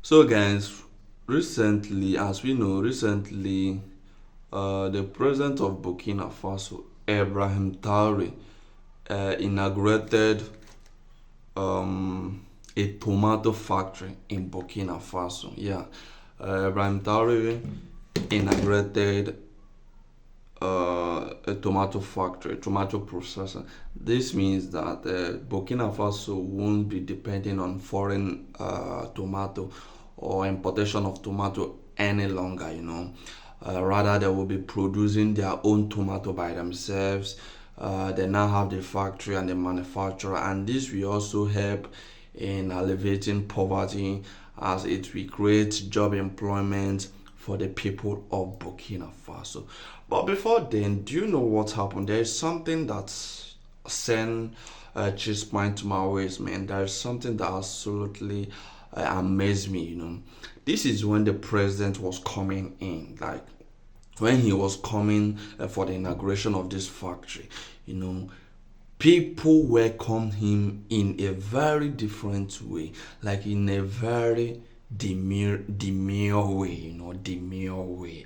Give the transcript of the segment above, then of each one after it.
So, guys, as we know, the president of Burkina Faso, Ibrahim Traore, inaugurated a tomato factory in Burkina Faso. Yeah, Ibrahim Traore inaugurated a tomato factory, a tomato processor. This means that Burkina Faso won't be depending on foreign tomato or importation of tomato any longer. Rather, they will be producing their own tomato by themselves. They now have the factory and the manufacturer, and this will also help in alleviating poverty as it will create job employment for the people of Burkina Faso. But before then, do you know what happened? There is something that sent chispa into my waist, man. There is something that absolutely amazed me. This is when the president was coming in, like when he was coming for the inauguration of this factory. You know, people welcomed him in a very different way, like in a very demure way, demure way.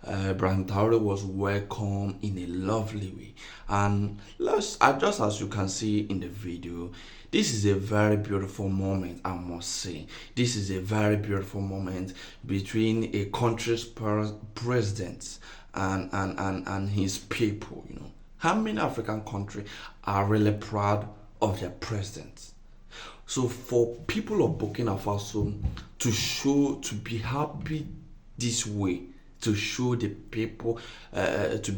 Ibrahim Traore was welcomed in a lovely way, and just as you can see in the video, this is a very beautiful moment. I must say, this is a very beautiful moment between a country's president and his people. How many African countries are really proud of their presidents? So for people of Burkina Faso to be happy this way, to show the people to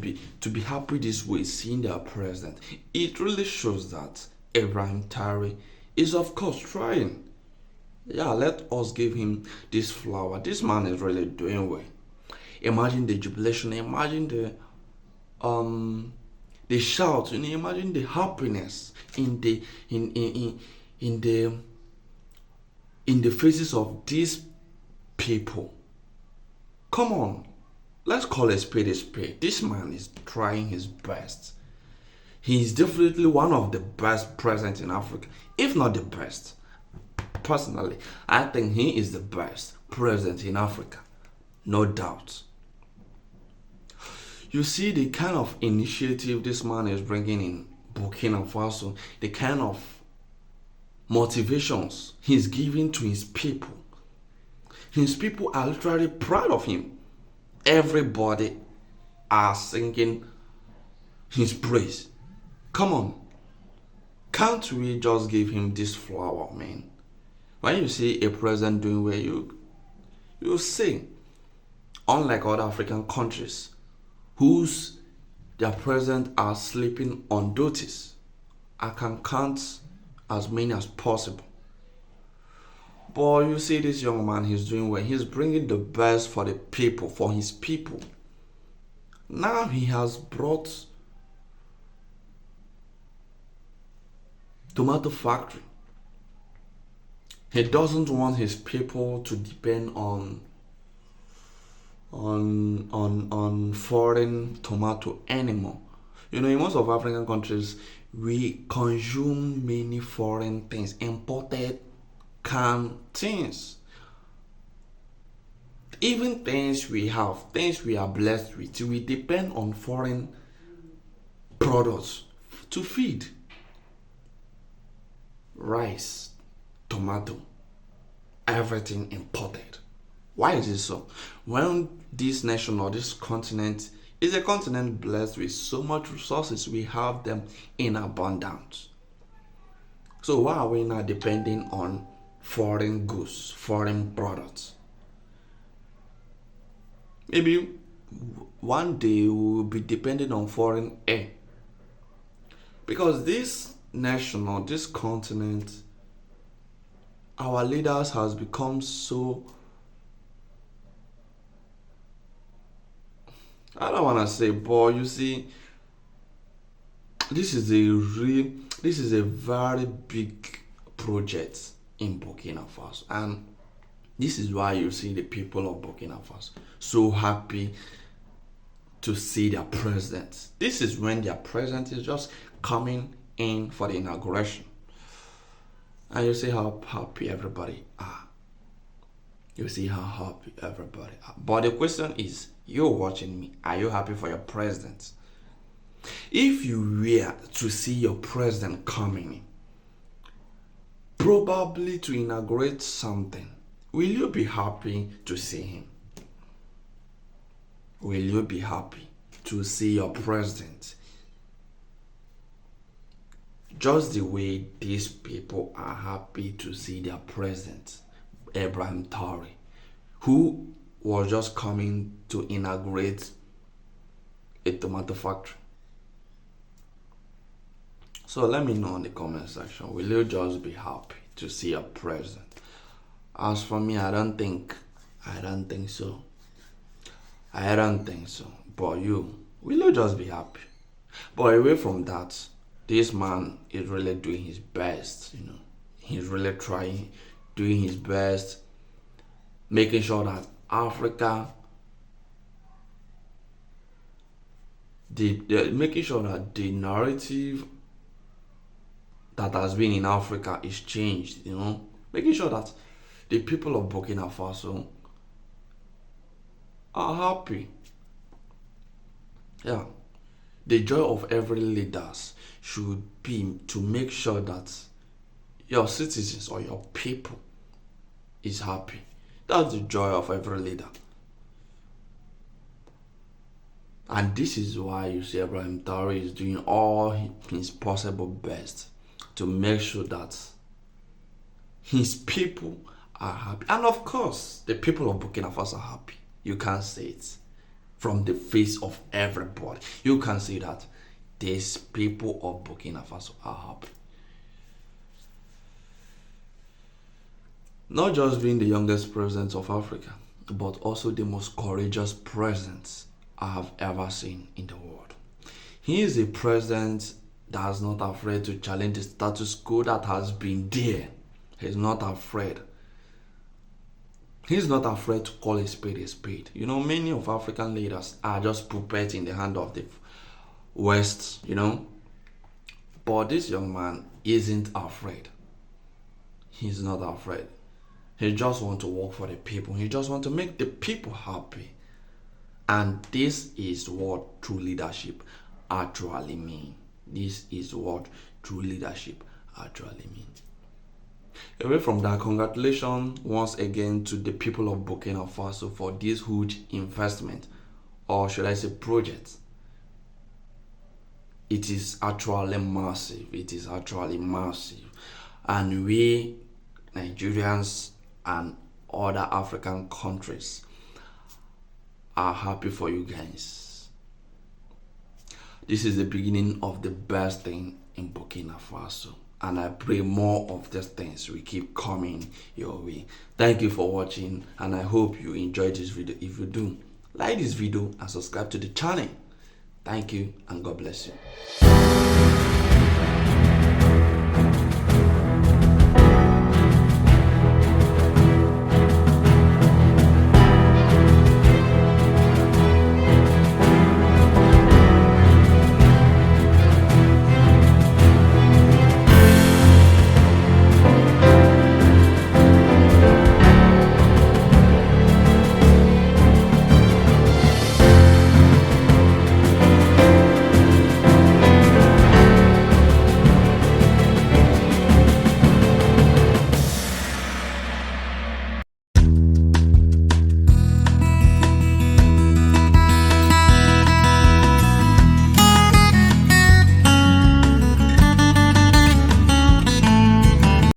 be happy this way, seeing their president, it really shows that Ibrahim Traore is of course trying. Yeah, let us give him this flower. This man is really doing well. Imagine the jubilation. Imagine the shout. Imagine the happiness in the faces of these people. Come on, let's call a spade a spade. This man is trying his best. He is definitely one of the best presidents in Africa, if not the best. Personally, I think he is the best president in Africa, no doubt. You see the kind of initiative this man is bringing in Burkina Faso, the kind of motivations he's giving to his people. His people are literally proud of him. Everybody are singing his praise. Come on, can't we just give him this flower, man? When you see a president doing well, you sing. Unlike other African countries, whose their president are sleeping on duties, I can count as many as possible. But you see this young man, he's doing well. He's bringing the best for the people, for his people. Now he has brought tomato factory. He doesn't want his people to depend on foreign tomato anymore. In most of African countries, we consume many foreign things, imported canned things, even things we have, things we are blessed with. We depend on foreign products to feed. Rice, tomato, everything imported. Why is it so? When this nation or this continent is a continent blessed with so much resources, we have them in abundance. So why are we not depending on foreign goods, foreign products? Maybe one day we will be depending on foreign air, because this nation or this continent, our leaders has become so, I don't want to say, but you see, this is a very big project in Burkina Faso, and this is why you see the people of Burkina Faso so happy to see their president. This is when their president is just coming in for the inauguration, and you see how happy everybody are. You see how happy everybody are. But the question is, you're watching me. Are you happy for your president? If you were to see your president coming, probably to inaugurate something, will you be happy to see him? Will you be happy to see your president? Just the way these people are happy to see their president, Ibrahim Traore, who was just coming to inaugurate a tomato factory. So let me know in the comment section, will you just be happy to see a president? As for me, I don't think so. I don't think so. But will you just be happy? But away from that, this man is really doing his best, He's really trying, doing his best, making sure that Africa, making sure that the narrative that has been in Africa is changed, making sure that the people of Burkina Faso are happy. Yeah. The joy of every leader should be to make sure that your citizens or your people is happy. That's the joy of every leader. And this is why you see Ibrahim Traore is doing all his possible best to make sure that his people are happy. And of course, the people of Burkina Faso are happy. You can't say it from the face of everybody. You can see that these people of Burkina Faso are happy. Not just being the youngest president of Africa, but also the most courageous president I have ever seen in the world. He is a president that is not afraid to challenge the status quo that has been there. He's not afraid. He's not afraid to call a spade a spade. Many of African leaders are just puppets in the hand of the West, But this young man isn't afraid. He's not afraid. He just wants to work for the people. He just wants to make the people happy. And this is what true leadership actually means. This is what true leadership actually means. Away from that, congratulations once again to the people of Burkina Faso for this huge investment, or should I say project. It is actually massive. It is actually massive. And we, Nigerians and other African countries, are happy for you guys. This is the beginning of the best thing in Burkina Faso. And I pray more of these things will keep coming your way. Thank you for watching, and I hope you enjoyed this video. If you do, like this video and subscribe to the channel. Thank you, and God bless you.